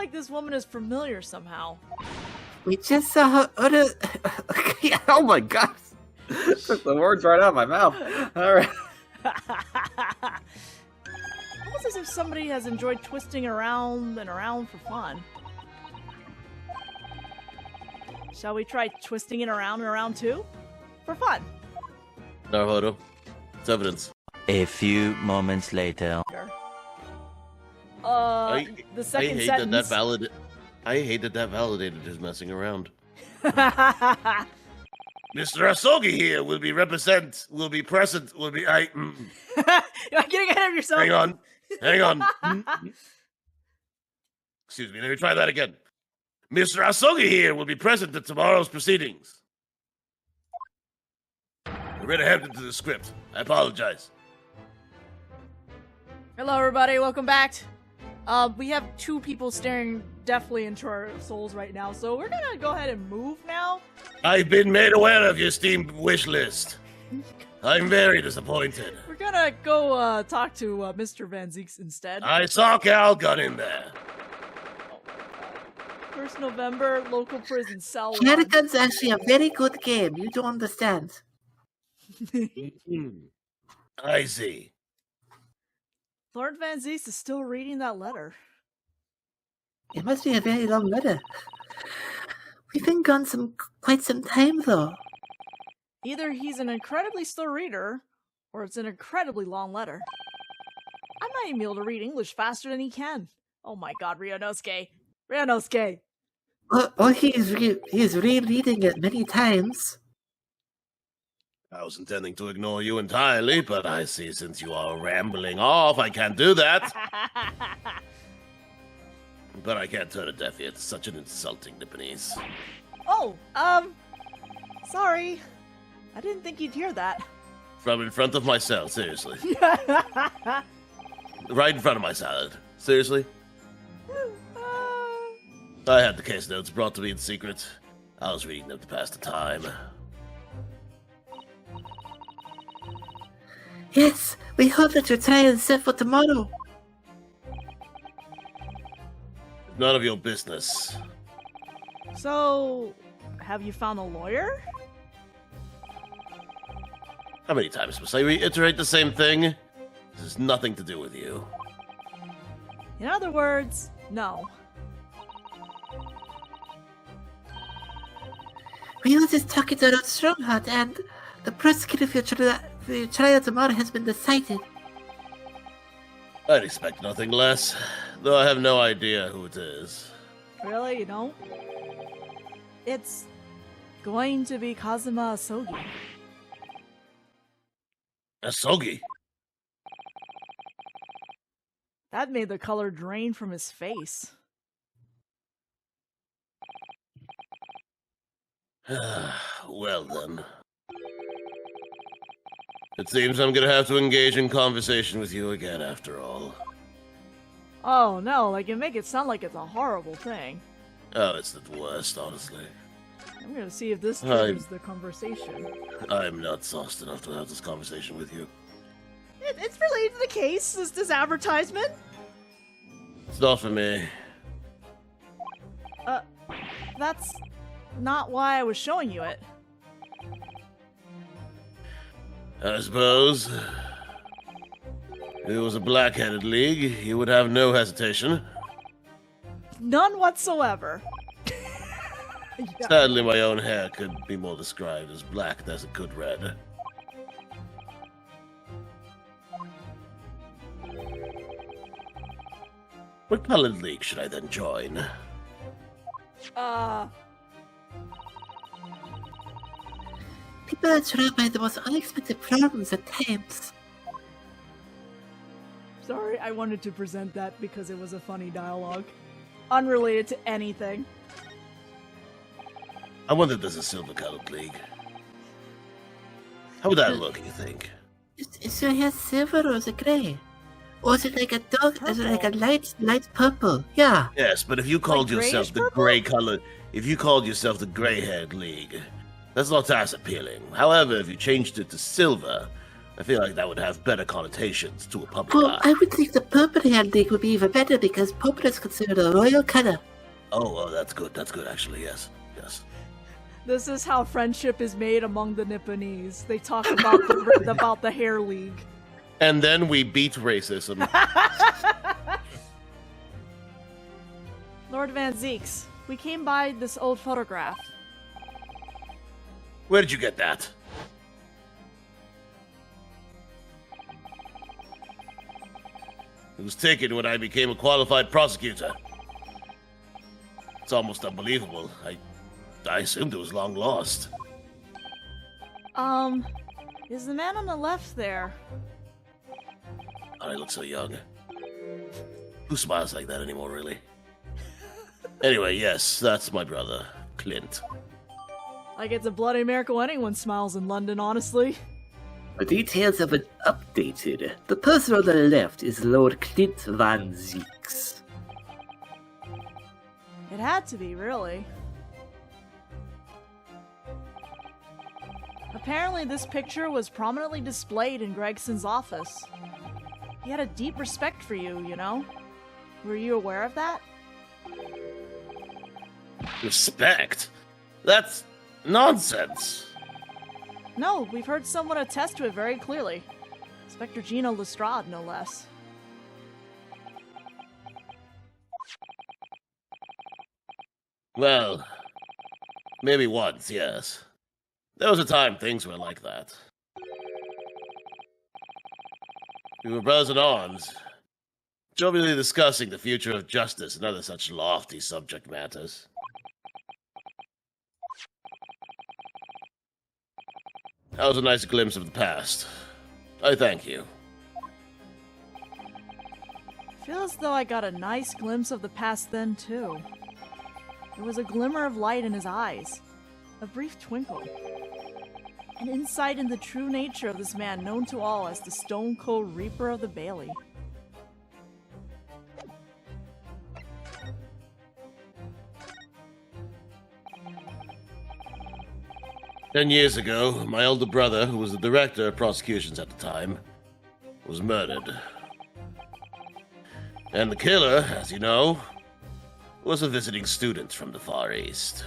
like this woman is familiar somehow. We just saw her utter... Oh my god! Took the words right out of my mouth. Alright. Almost as if somebody has enjoyed twisting around and around for fun. Shall we try twisting it around and around too? For fun. Naruhodo. It's evidence. A few moments later. The second sentence. I hate that validated his messing around. Mr. Asogi here will be present. You're getting ahead of yourself. Hang on. Excuse me, let me try that again. Mr. Asogi here will be present at tomorrow's proceedings. I read ahead into the script. I apologize. Hello, everybody. Welcome back. We have two people staring deathly into our souls right now, so we're gonna go ahead and move now. I've been made aware of your Steam wish list. I'm very disappointed. We're gonna go talk to Mr. Van Zeeks instead. I saw Calgun in there. 1st November, local prison cell. Shadowgun's actually a very good game. You don't understand. I see. Lord Van Zeeks is still reading that letter. It must be a very long letter. We've been gone quite some time, though. Either he's an incredibly slow reader, or it's an incredibly long letter. I might even be able to read English faster than he can. Oh my god, Ryunosuke. Ryunosuke! Or he's rereading it many times. I was intending to ignore you entirely, but I see since you are rambling off, I can't do that. But I can't turn a deaf ear to such an insulting Nipponese. Oh, sorry. I didn't think you'd hear that. From in front of my cell, seriously. Right in front of my salad. Seriously? I had the case notes brought to me in secret. I was reading them to pass the time. Yes, we hope that your trial is set for tomorrow. None of your business. So, have you found a lawyer? How many times must I reiterate the same thing? This has nothing to do with you. In other words, no. We were just talking to Lord Strongheart, and the prosecutor for your trial tomorrow has been decided. I'd expect nothing less, though I have no idea who it is. Really, you don't? It's going to be Kazuma Asogi. Asogi? That made the color drain from his face. Well then. It seems I'm gonna have to engage in conversation with you again after all. Oh no, like you make it sound like it's a horrible thing. Oh, it's the worst, honestly. I'm gonna see if this triggers the conversation. I'm not sauced enough to have this conversation with you. It's related to the case, this advertisement. It's not for me. That's not why I was showing you it. I suppose. If it was a black-headed league, you would have no hesitation. None whatsoever. Yeah. Sadly, my own hair could be more described as black as it could red. What colored league should I then join? People are trapped by the most unexpected problems at times. Sorry, I wanted to present that because it was a funny dialogue. Unrelated to anything. I wonder if there's a silver-colored league. How would that look, you think? Is your hair silver or is it grey? Or is it like a dark, is it like a light purple? Yeah. Yes, but if you called Like yourself the grayish gray colored, if you called yourself the gray-haired league, that's not as appealing. However, if you changed it to silver, I feel like that would have better connotations to a public Well, eye. I would think the purple handing would be even better because purple is considered a royal color. Oh, that's good. That's good, actually. Yes. This is how friendship is made among the Nipponese. They talk about about the hair league. And then we beat racism. Lord Van Zeeks, we came by this old photograph. Where did you get that? It was taken when I became a qualified prosecutor. It's almost unbelievable. I assumed it was long lost. Is the man on the left there? I look so young. Who smiles like that anymore, really? Anyway, yes, that's my brother, Clint. Like it's a bloody miracle anyone smiles in London, honestly. The details have been updated. The person on the left is Lord Clint Van Zeeks. It had to be, really. Apparently, this picture was prominently displayed in Gregson's office. He had a deep respect for you, you know? Were you aware of that? Respect? That's nonsense. No, we've heard someone attest to it very clearly. Inspector Gino Lestrade, no less. Well, maybe once, yes. There was a time things were like that. We were brothers in arms, jovially discussing the future of justice and other such lofty subject matters. That was a nice glimpse of the past. I thank you. I feel as though I got a nice glimpse of the past then, too. There was a glimmer of light in his eyes, a brief twinkle. An insight into the true nature of this man known to all as the Stone Cold Reaper of the Bailey. "10 years ago, my older brother, who was the director of prosecutions at the time, was murdered. And the killer, as you know, was a visiting student from the Far East.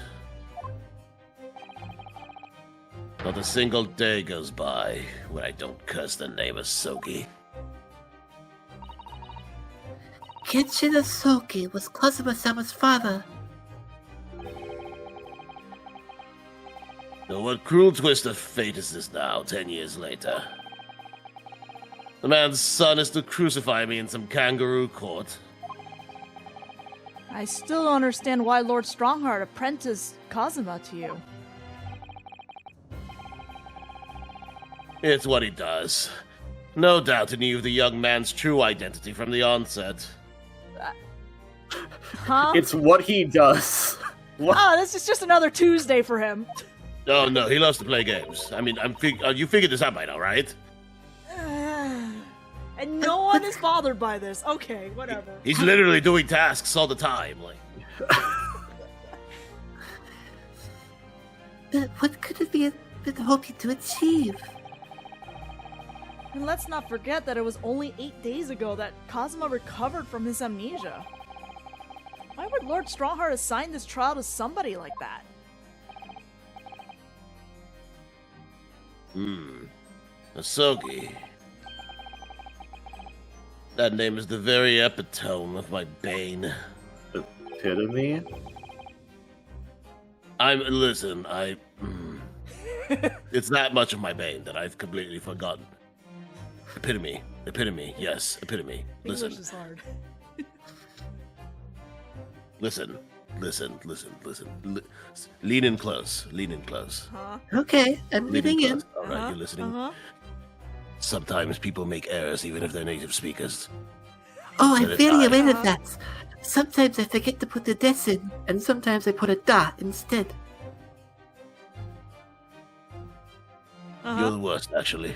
Not a single day goes by when I don't curse the name of Sogi. Kenshin Asogi was Kazuma-sama's father. So what cruel twist of fate is this now, 10 years later? The man's son is to crucify me in some kangaroo court. I still don't understand why Lord Strongheart apprenticed Kazuma to you. It's what he does. No doubt he knew the young man's true identity from the onset. Huh? It's what he does. What? Oh, this is just another Tuesday for him. Oh no, he loves to play games. I mean, you figured this out by now, right? And no one is bothered by this. Okay, whatever. He's literally doing tasks all the time. Like, But what could it be been hoping to achieve? And let's not forget that it was only 8 days ago that Kazuma recovered from his amnesia. Why would Lord Strongheart assign this trial to somebody like that? Asogi. That name is the very epitome of my bane. Epitome? Listen, it's that much of my bane that I've completely forgotten. Epitome, yes, epitome. Listen, English is hard. listen. Lean in close. Huh? Okay, I'm Lean in leaning in. close. All right, you're listening. Uh-huh. Sometimes people make errors even if they're native speakers. Oh, So I'm did very I. aware of that. Sometimes I forget to put the des in, and sometimes I put a da instead. Uh-huh. You're the worst, actually.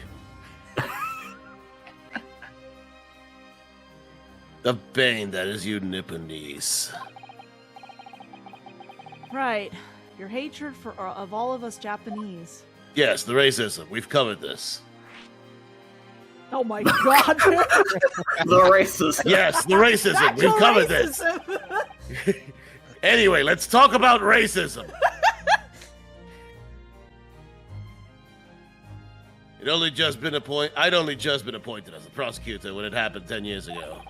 The bane that is you Nipponese. Right. Your hatred of all of us Japanese. Yes, the racism. We've covered this. Oh my god. The racism. Yes, the racism. We've covered this. Anyway, let's talk about racism. I'd only just been appointed as a prosecutor when it happened 10 years ago.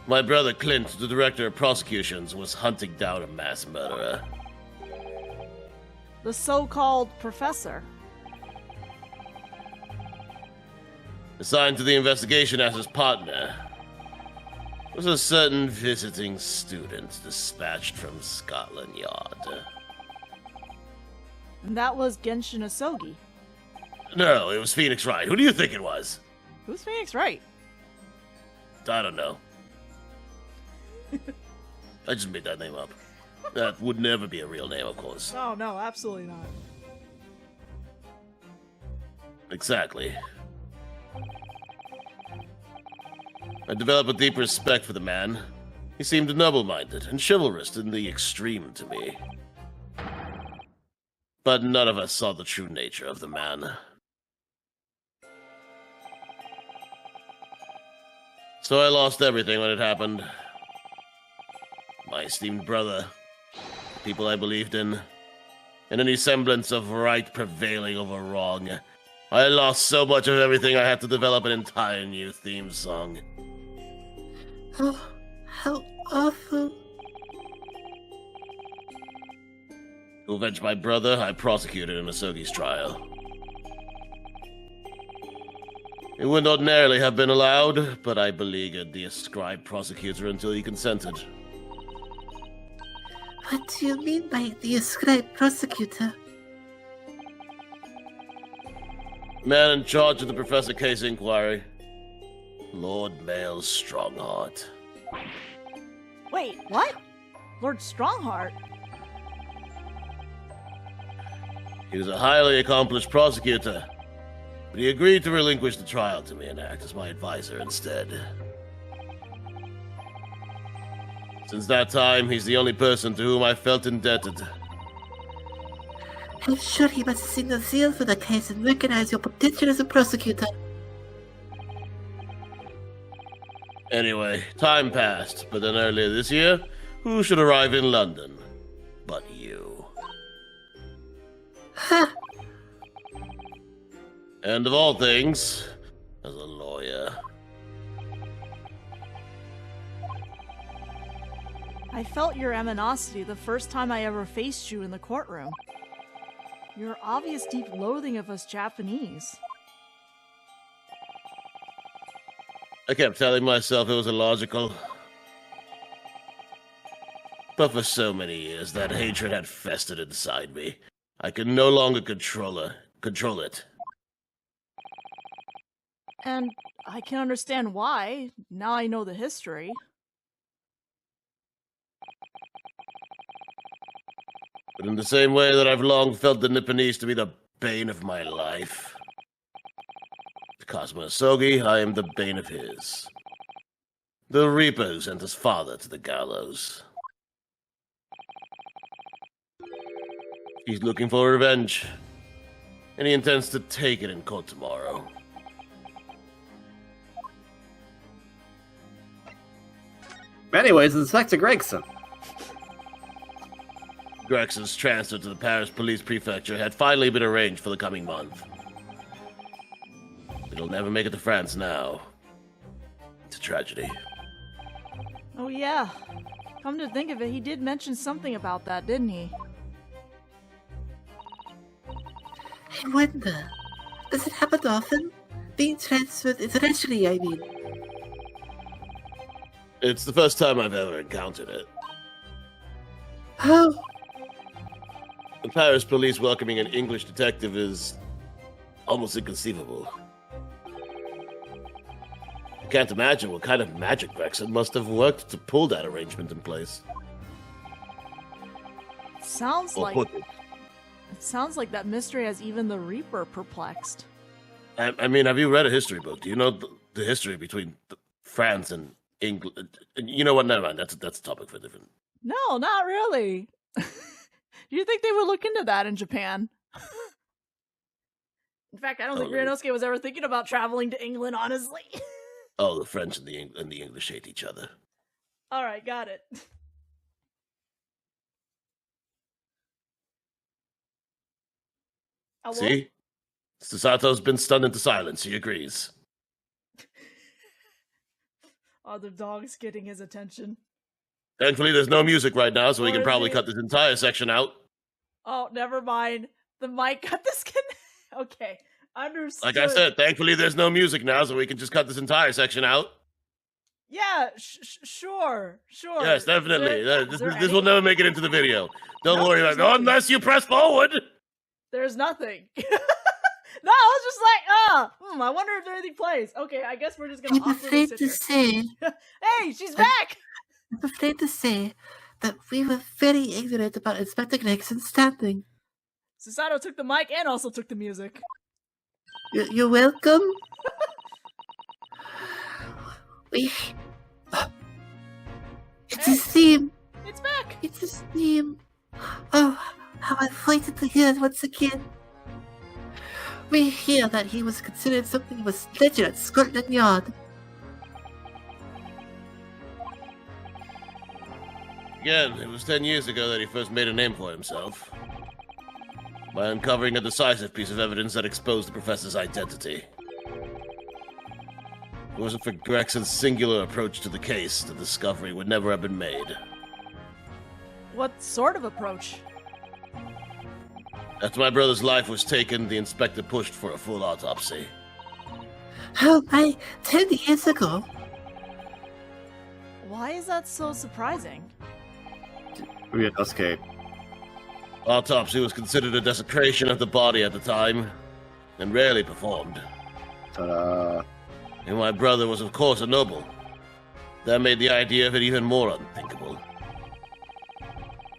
My brother Clint, the director of prosecutions, was hunting down a mass murderer. The so-called professor. Assigned to the investigation as his partner was a certain visiting student dispatched from Scotland Yard. And that was Genshin Asogi. No, it was Phoenix Wright. Who do you think it was? Who's Phoenix Wright? I don't know. I just made that name up. That would never be a real name, of course. Oh, no, absolutely not. Exactly. I developed a deep respect for the man. He seemed noble-minded and chivalrous in the extreme to me. But none of us saw the true nature of the man. So I lost everything when it happened. My esteemed brother, the people I believed in, and any semblance of right prevailing over wrong. I lost so much of everything I had to develop an entire new theme song. Oh, how awful. To avenge my brother, I prosecuted in Asogi's trial. It would ordinarily have been allowed, but I beleaguered the ascribed prosecutor until he consented. What do you mean by the ascribed prosecutor? Man in charge of the Professor Case inquiry. Lord Mail Strongheart. Wait, what? Lord Strongheart? He was a highly accomplished prosecutor, but he agreed to relinquish the trial to me and act as my advisor instead. Since that time, he's the only person to whom I felt indebted. I'm sure he must have seen the zeal for the case and recognized your potential as a prosecutor. Anyway, time passed, but then earlier this year, who should arrive in London but you? Ha! And of all things, as a lawyer. I felt your animosity the first time I ever faced you in the courtroom. Your obvious deep loathing of us Japanese. I kept telling myself it was illogical. But for so many years, that hatred had festered inside me. I could no longer control it. And I can understand why. Now I know the history. But in the same way that I've long felt the Nipponese to be the bane of my life. To Cosmo Asogi, I am the bane of his. The Reaper who sent his father to the gallows. He's looking for revenge, and he intends to take it in court tomorrow. Anyways, Inspector Gregson. Gregson's transfer to the Paris Police Prefecture had finally been arranged for the coming month. It'll never make it to France now. It's a tragedy. Oh yeah. Come to think of it, he did mention something about that, didn't he? I wonder, does it happen often? Being transferred internationally, I mean. It's the first time I've ever encountered it. Oh, The Paris police welcoming an English detective is almost inconceivable. I can't imagine what kind of magic Gregson must have worked to pull that arrangement in place. Sounds Or like put it. it sounds like that mystery has even the Reaper perplexed. I mean, have you read a history book? Do you know the history between France and England? You know what? Never mind. That's a topic for different. No, not really. Do you think they would look into that in Japan? In fact, I don't think really? Ryunosuke was ever thinking about traveling to England, honestly. Oh, the French and the English hate each other. Alright, got it. Oh, well, See? Sasato's been stunned into silence. He agrees. oh, the dog's getting his attention. Thankfully, there's no music right now, so we Or can is probably it- cut this entire section out. Oh, never mind. The mic got disconnected. Okay, understood. Like I said, thankfully there's no music now, so we can just cut this entire section out. Yeah, sure. Yes, definitely. Is there This will never make it into the video. Don't No, worry there's about it. nothing. Unless you press forward. There's nothing. No, I was just like, I wonder if anything plays. Okay, I guess we're just gonna I'm awkwardly afraid sit to here. say, Hey, she's back! I'm afraid to say that we were very ignorant about Inspector Gregson's standing. Susato took the mic and also took the music. You're welcome. We. It's his theme. It's back! It's his theme. Oh, how I'm delighted to hear it once again. We hear that he was considered something of a legend at Scotland Yard. Again, it was 10 years ago that he first made a name for himself. By uncovering a decisive piece of evidence that exposed the professor's identity. If it wasn't for Gregson's singular approach to the case, the discovery would never have been made. What sort of approach? After my brother's life was taken, the inspector pushed for a full autopsy. Oh my, 10 years ago. Why is that so surprising? Ryunosuke. Autopsy was considered a desecration of the body at the time, and rarely performed. Ta-da. And my brother was, of course, a noble. That made the idea of it even more unthinkable.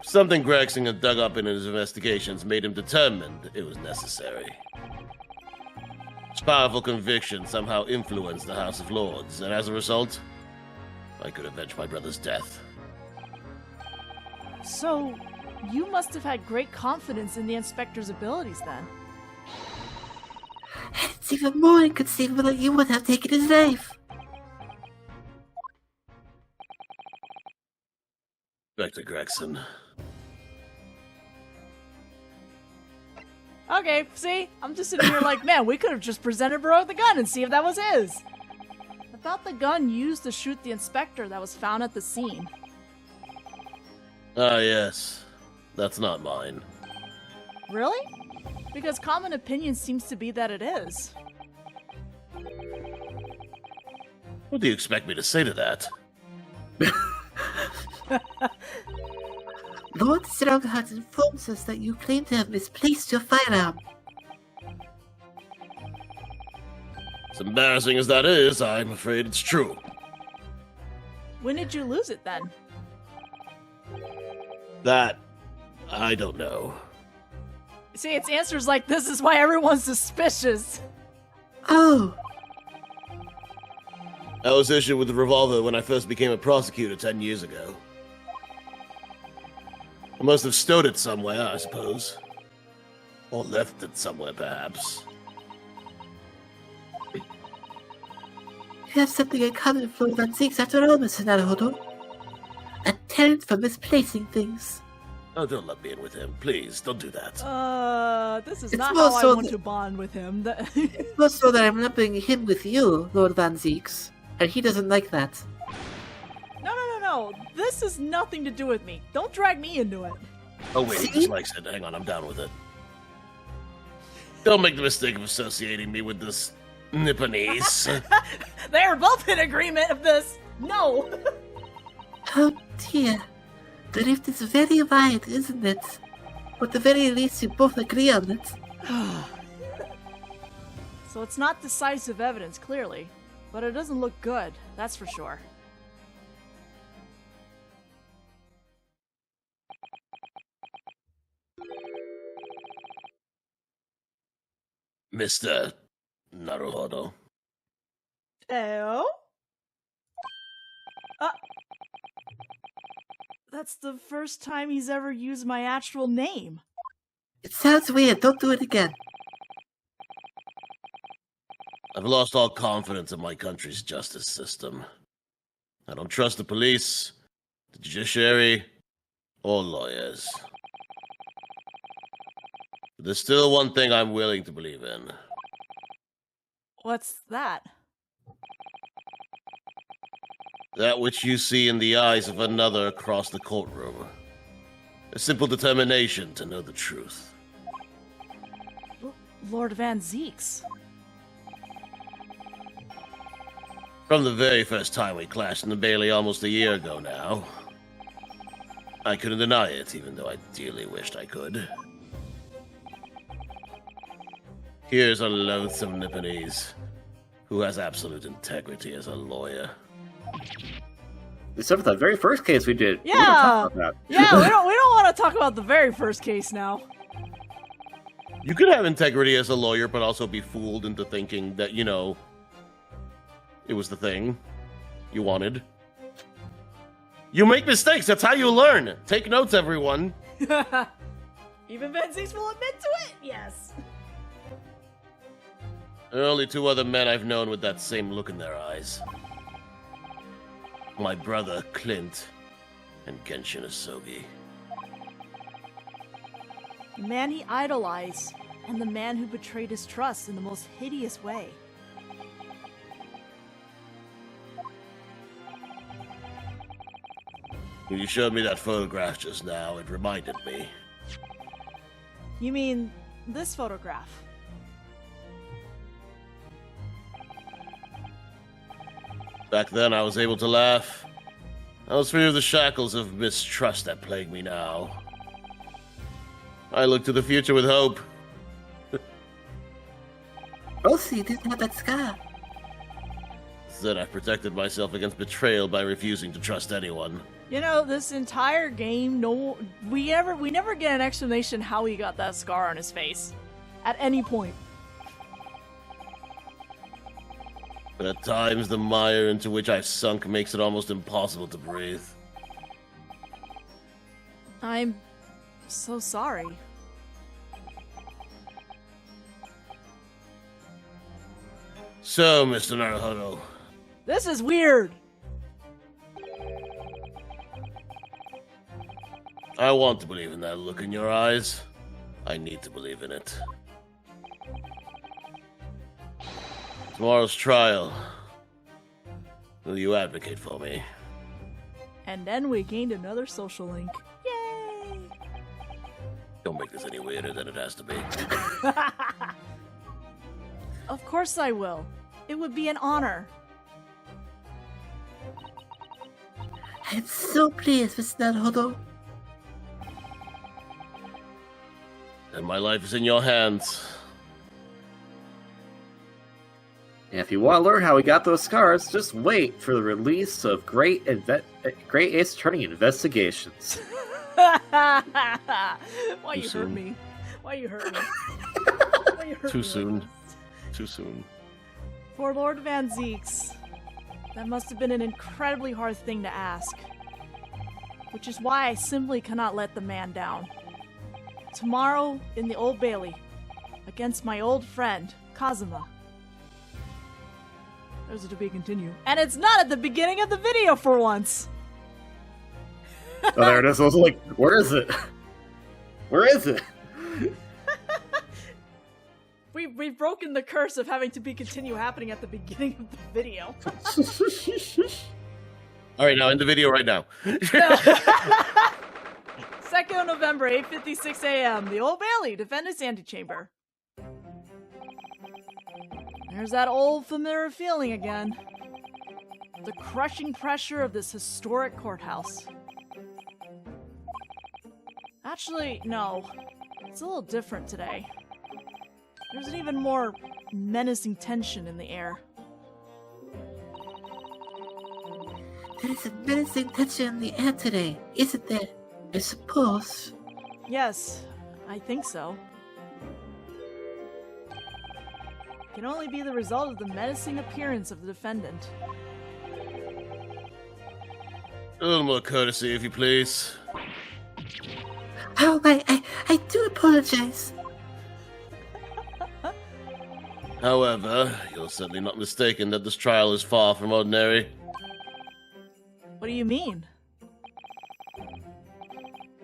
Something Gregson had dug up in his investigations made him determined it was necessary. His powerful conviction somehow influenced the House of Lords, and as a result, I could avenge my brother's death. So, you must have had great confidence in the inspector's abilities then. And it's even more inconceivable that you would have taken his life. Inspector Gregson. Okay, see? I'm just sitting here like, man, we could have just presented Bro with the gun and see if that was his. I thought the gun used to shoot the inspector that was found at the scene. Ah, yes. That's not mine. Really? Because common opinion seems to be that it is. What do you expect me to say to that? Lord Strongheart informs us that you claim to have misplaced your firearm. As embarrassing as that is, I'm afraid it's true. When did you lose it then? That, I don't know. See, it's answers like this is why everyone's suspicious. Oh, I was issued with the revolver when I first became a prosecutor 10 years ago. I must have stowed it somewhere, I suppose. Or left it somewhere, perhaps. you have something in common with Lord Van Zeeks after all, Mr. Naruhodo. A talent for misplacing things. Oh, don't let me in with him. Please, don't do that. This is It's not more how I so want that- to bond with him. It's more so that I'm lumping him with you, Lord Van Zeeks, and he doesn't like that. No. This has nothing to do with me. Don't drag me into it. Oh, wait, he See? just likes it. Hang on, I'm down with it. Don't make the mistake of associating me with this Nipponese. They were both in agreement of this. No. Oh dear. The rift is very wide, isn't it? But at the very least, you both agree on it. So it's not decisive evidence, clearly. But it doesn't look good, that's for sure. Mr. Naruhodo. Oh? That's the first time he's ever used my actual name. It sounds weird, don't do it again. I've lost all confidence in my country's justice system. I don't trust the police, the judiciary, or lawyers. But there's still one thing I'm willing to believe in. What's that? That which you see in the eyes of another across the courtroom. A simple determination to know the truth. Lord Van Zeeks. From the very first time we clashed in the Bailey almost a year ago now, I couldn't deny it, even though I dearly wished I could. Here's a loathsome Nipponese who has absolute integrity as a lawyer. Except for that very first case we did. We're Yeah. gonna talk about that. Yeah, we don't want to talk about the very first case now. You could have integrity as a lawyer, but also be fooled into thinking that, it was the thing you wanted. You make mistakes, that's how you learn. Take notes, everyone. Even Van Zeeks will admit to it. Yes. There are only two other men I've known with that same look in their eyes. My brother, Clint, and Genshin Asogi. The man he idolized, and the man who betrayed his trust in the most hideous way. When you showed me that photograph just now, it reminded me. You mean this photograph? Back then, I was able to laugh. I was free of the shackles of mistrust that plague me now. I look to the future with hope. Mostly you didn't have that scar. Then I protected myself against betrayal by refusing to trust anyone. You know, this entire game, we never get an explanation how he got that scar on his face. At any point. But at times, the mire into which I've sunk makes it almost impossible to breathe. I'm so sorry. So, Mr. Naruhodo, This is weird. I want to believe in that look in your eyes. I need to believe in it. Tomorrow's trial. Will you advocate for me? And then we gained another social link. Yay! Don't make this any weirder than it has to be. Of course I will. It would be an honor. I'm so pleased, Mr. Naruhodo. And my life is in your hands. And if you want to learn how we got those scars, just wait for the release of Great Ace Attorney Investigations. Why you hurt soon. me? Why you hurt me? Why you hurt Too me soon. like this? Too soon. For Lord Van Zeeks, that must have been an incredibly hard thing to ask. Which is why I simply cannot let the man down. Tomorrow, in the Old Bailey, against my old friend, Kazuma. There's a to be continued. And it's not at the beginning of the video for once! Oh, there it is. I was like, where is it? Where is it? We've broken the curse of having to be continue happening at the beginning of the video. Alright, now end the video right now. 2nd of November, 8:56 a.m. The Old Bailey, Defendant's Antechamber. There's that old familiar feeling again. The crushing pressure of this historic courthouse. Actually, no. It's a little different today. There's an even more menacing tension in the air. There is a menacing tension in the air today, isn't there? I suppose. Yes, I think so. Can only be the result of the menacing appearance of the defendant. A little more courtesy, if you please. Oh, I do apologize. However, you're certainly not mistaken that this trial is far from ordinary. What do you mean?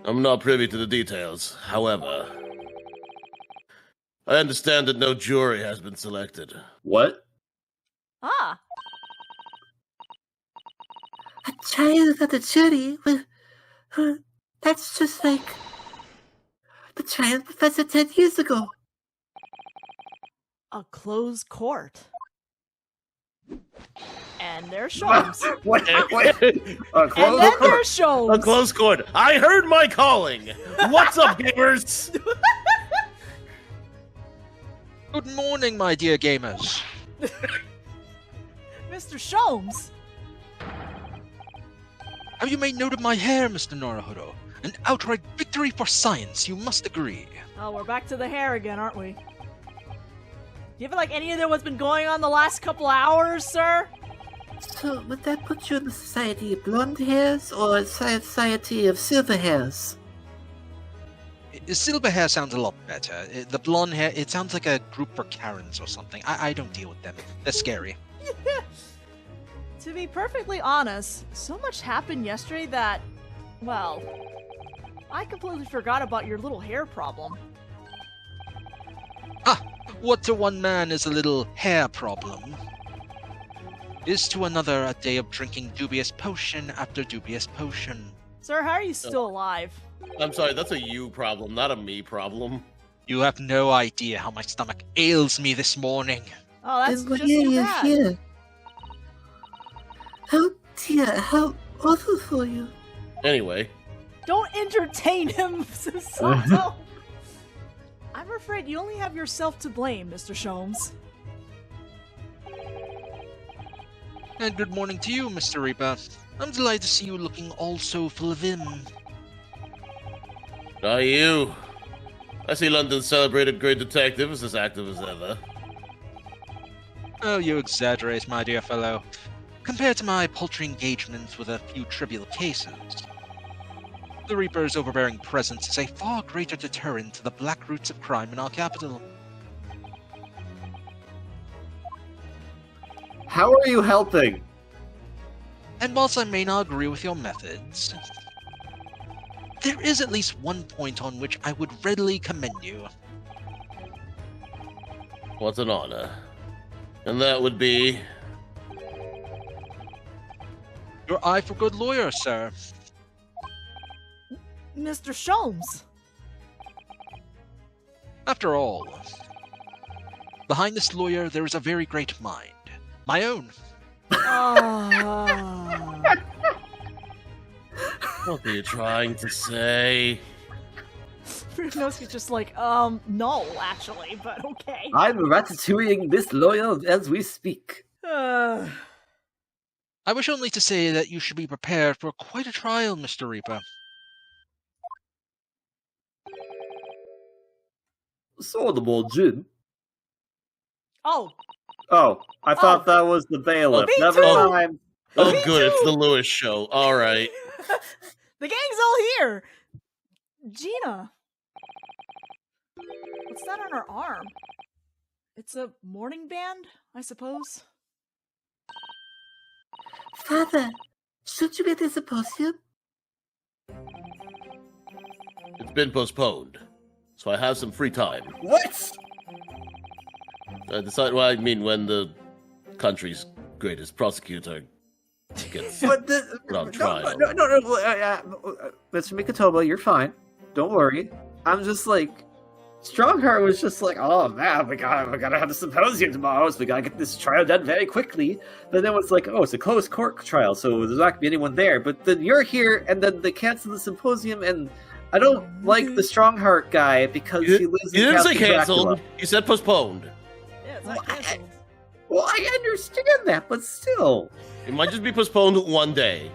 I'm not privy to the details. However, I understand that no jury has been selected. What? Ah, A trial without a jury? Well, that's just like the trial of Professor 10 years ago. a closed court. And there's Sholmes. Wait. And Close then court. there's Sholmes. A close court. I heard my calling. What's up, gamers? Good morning, my dear gamers. Mr. Sholmes. Have you made note of my hair, Mr. Naruhodo? An outright victory for science, you must agree. Oh, we're back to the hair again, aren't we? Do you feel like any of what's been going on the last couple hours, sir? So, would that put you in the Society of Blonde Hairs or Society of Silver Hairs? Silver hair sounds a lot better. The blonde hair, it sounds like a group for Karens or something. I don't deal with them. They're scary. To be perfectly honest, so much happened yesterday that, well, I completely forgot about your little hair problem. What to one man is a little hair problem, is to another a day of drinking dubious potion after dubious potion. Sir, how are you still alive? I'm sorry, that's a you problem, not a me problem. You have no idea how my stomach ails me this morning. Oh, that's Then just here too he is bad. here. Oh dear, how awful for you. Anyway, Don't entertain him, Sasato. I'm afraid you only have yourself to blame, Mr. Sholmes. And good morning to you, Mr. Reaper. I'm delighted to see you looking all so full of vim. are you? I see London's celebrated great detective is as active as ever. Oh, you exaggerate, my dear fellow. Compared to my paltry engagements with a few trivial cases, the Reaper's overbearing presence is a far greater deterrent to the black roots of crime in our capital. How are you helping? And whilst I may not agree with your methods, there is at least one point on which I would readily commend you. What an honor. And that would be... Your eye for good lawyer, sir. Mr. Sholmes. After all, behind this lawyer there is a very great mind. My own. What are you trying to say? Ryunosuke's just like, no, actually, but okay. I'm ratatouilleing this lawyer as we speak. Uh, I wish only to say that you should be prepared for quite a trial, Mr. Reaper. Swordable Jin. oh, Oh, I thought that was the bailiff. Me Never too. mind. Oh, Me good, it's too. the Lewis show. All right. the gang's all here. Gina. What's that on her arm? It's a morning band, I suppose. Father, should you be at the symposium? It's been postponed, so I have some free time. What? Decide what I mean when the country's greatest prosecutor gets But the, put on trial. no, Mr. Mikotoba, you're fine. Don't worry. I'm just like, Strongheart was just like, oh man, we gotta have a symposium tomorrow, so we gotta get this trial done very quickly. But then it's like, oh, it's a closed court trial, so there's not gonna be anyone there. But then you're here, and then they cancel the symposium, and I don't like the Strongheart guy because he lives in You didn't say Castle canceled. Dracula. You said postponed. Yeah, it's not canceled. Well, I understand that, but still. It might just be postponed one day.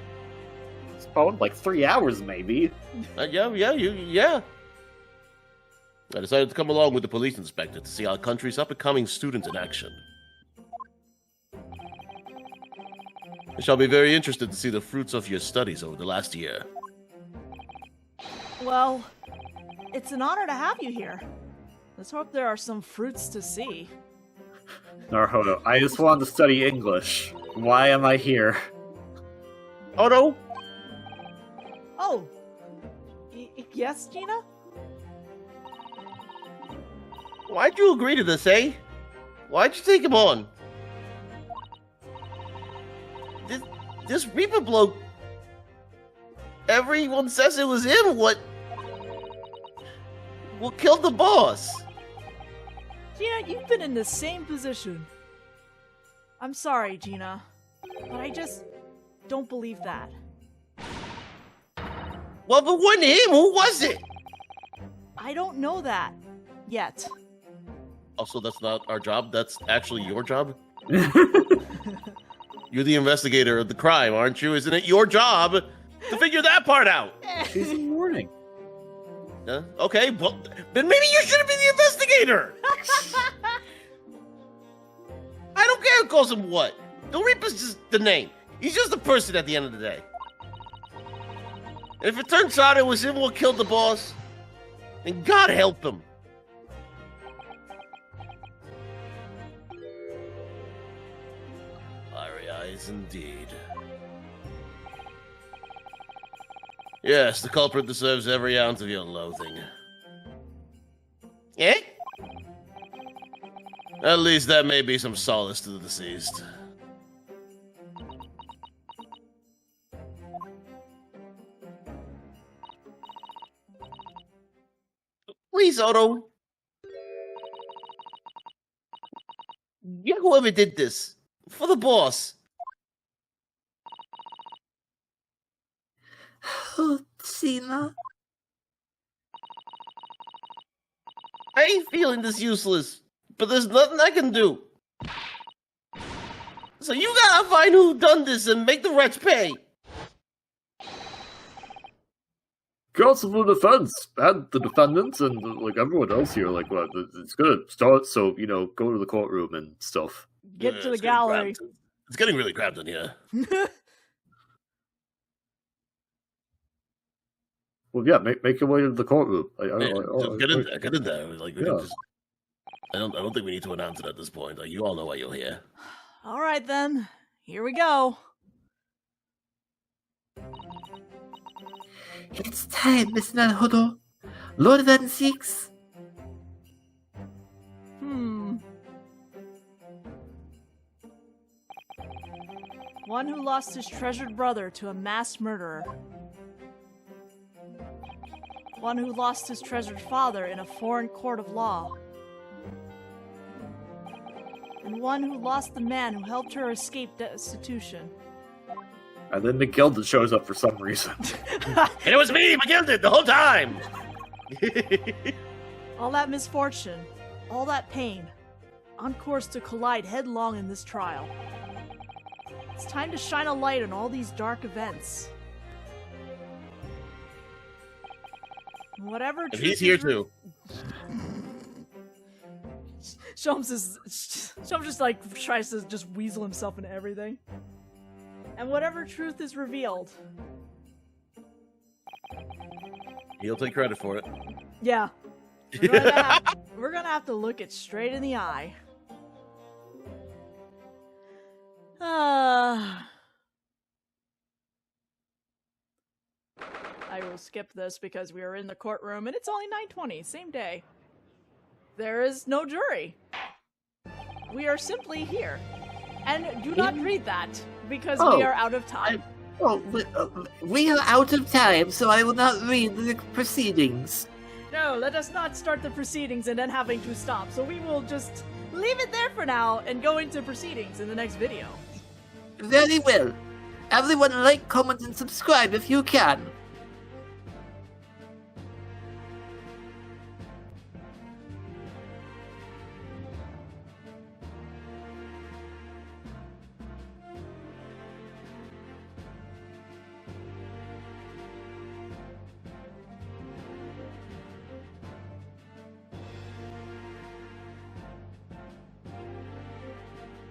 It's phoned like 3 hours, maybe. Yeah. I decided to come along with the police inspector to see our country's up-and-coming students in action. I shall be very interested to see the fruits of your studies over the last year. Well, it's an honor to have you here. Let's hope there are some fruits to see. Naruhodo, I just wanted to study English. Why am I here? Odo? Oh. Yes, Gina? Why'd you agree to this, eh? Why'd you take him on? This Reaper bloke... Everyone says it was him. What killed the boss? Gina, you've been in the same position. I'm sorry, Gina, but I just don't believe that. Well, if it wasn't him, who was it? I don't know that yet. Also, that's not our job. That's actually your job. You're the investigator of the crime, aren't you? Isn't it your job to figure that part out? She's in mourning. Okay, well, then maybe you should have been the investigator. I don't care who calls him what. The Reaper's just the name. He's just a person at the end of the day. And if it turns out it was him who killed the boss, then God help him. Fiery eyes indeed. Yes, the culprit deserves every ounce of your loathing. Eh? At least that may be some solace to the deceased. Please, Odo. Get whoever did this. For the boss. Oh, Gina. I ain't feeling this useless, but there's nothing I can do. So you gotta find who done this and make the rats pay. Counsel for defense and the defendants and like everyone else here, like what? It's gonna start. So go to the courtroom and stuff. Get to the It's getting gallery. cramped. It's getting really cramped in here. Well, yeah, make your way to the courtroom. Get in there. Like, we Yeah. can just, I don't think we need to announce it at this point. Like, you all know why you're here. All right, then. Here we go. It's time, Miss Naruhodo. Lord Van Six. One who lost his treasured brother to a mass murderer. One who lost his treasured father in a foreign court of law. And one who lost the man who helped her escape destitution. And then McGilded shows up for some reason. And it was me, McGilded, the whole time! All that misfortune, all that pain, on course to collide headlong in this trial. It's time to shine a light on all these dark events. Whatever. And he's here too. Shums just like tries to just weasel himself into everything. And whatever truth is revealed. He'll take credit for it. Yeah. We're gonna have to look it straight in the eye. I will skip this because we are in the courtroom and it's only 9:20, same day. There is no jury. We are simply here. And do not read that because we are out of time. We are out of time, so I will not read the proceedings. No, let us not start the proceedings and then having to stop. So we will just leave it there for now and go into proceedings in the next video. Very well. Everyone like, comment, and subscribe if you can.